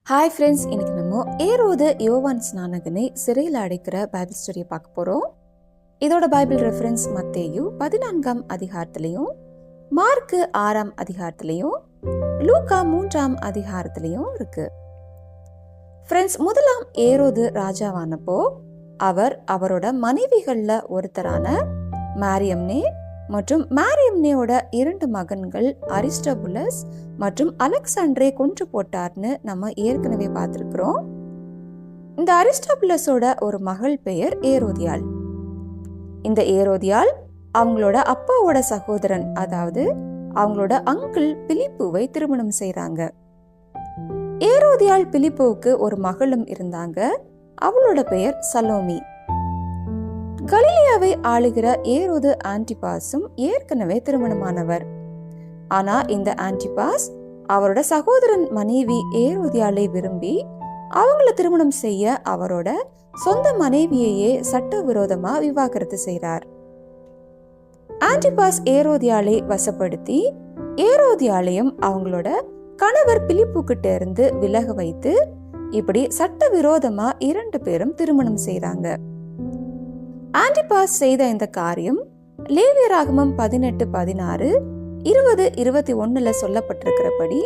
Hi friends, இன்னைக்கு நம்ம ஏரோது யோவான் ஸ்நானகனை சிறையில் அடைக்கிற பைபிள் ஸ்டோரியை பார்க்க போகிறோம். இதோட பைபிள் ரெஃபரன்ஸ் மத்தேயு 14ஆம் அதிகாரத்திலையும், மார்க்கு 6ஆம் அதிகாரத்திலையும், லூக்கா 3ஆம் அதிகாரத்திலையும் இருக்கு. ஃப்ரெண்ட்ஸ், முதலாம் ஏரோது ராஜாவானப்போ அவரோட மனைவிகளில் ஒருத்தரான மாரியம்னே மற்றும் மாரியம்னேயோட 2 மகன்கள் அரிஸ்டபுலஸ் மற்றும் அலெக்சாண்டரை கொன்று போட்டார்னு நம்ம ஏற்கனவே பார்த்துருக்குறோம். இந்த அரிஸ்டபுலஸோட ஒரு மகள் பெயர் ஏரோதியாள். இந்த ஏரோதியாள் அவங்களோட அப்பாவோட சகோதரன், அதாவது அவங்களோட அங்கிள் பிலிப்புவை திருமணம் செய்றாங்க. ஏரோதியாள் பிலிப்புவுக்கு ஒரு மகளும் இருந்தாங்க. அவளோட பெயர் சலோமி. கலிலியாவை ஆளுகிற ஏரோது ஆன்டிபாஸும் ஏற்கனவே திருமணமானவர். ஆனா இந்த ஆன்டிபாஸ் அவரோட சகோதரன் மனைவி ஏரோதியாளை விரும்பி அவங்கள திருமணம் செய்ய அவரோட சொந்த மனைவியையே சட்டவிரோதமா விவாகரத்து செய்றார். ஆன்டிபாஸ் ஏரோதியாளை வசப்படுத்தி ஏரோதியாளையும் அவங்களோட கணவர் பிலிப்பு கிட்ட இருந்து விலக வைத்து இப்படி சட்டவிரோதமா 2 பேரும் திருமணம் செய்றாங்க. ஆன்டிபாஸ் செய்த இந்த காரியம் லேவியராகமம் 18:16, 20:21 சொல்லப்பட்டிருக்கிறபடி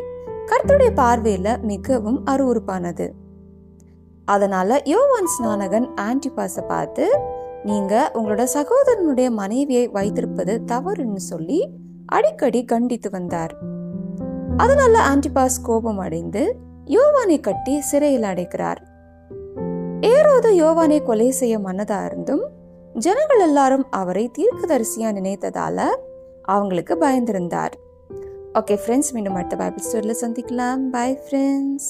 கர்த்தருடைய பார்வையில மிகவும் அருவருப்பானது. அதனால யோவான் ஸ்நானகன் ஆன்டிபாஸை பார்த்து, நீங்க உங்களோட சகோதரனுடைய மனைவியை வைத்திருப்பது தவறுன்னு சொல்லி அடிக்கடி கண்டித்து வந்தார். அதனால ஆன்டிபாஸ் கோபம் அடைந்து யோவானை கட்டி சிறையில் அடைக்கிறார். ஏரோது யோவானை கொலை செய்ய மனதா இருந்தும் ஜனங்கள் எல்லாரும் அவரை தீர்க்கதரிசியா நினைத்ததால அவங்களுக்கு பயந்திருந்தார். ஓகே ஃப்ரெண்ட்ஸ், மீண்டும் அடுத்த பைபிள் ஸ்டோரியில சந்திக்கலாம். Bye friends.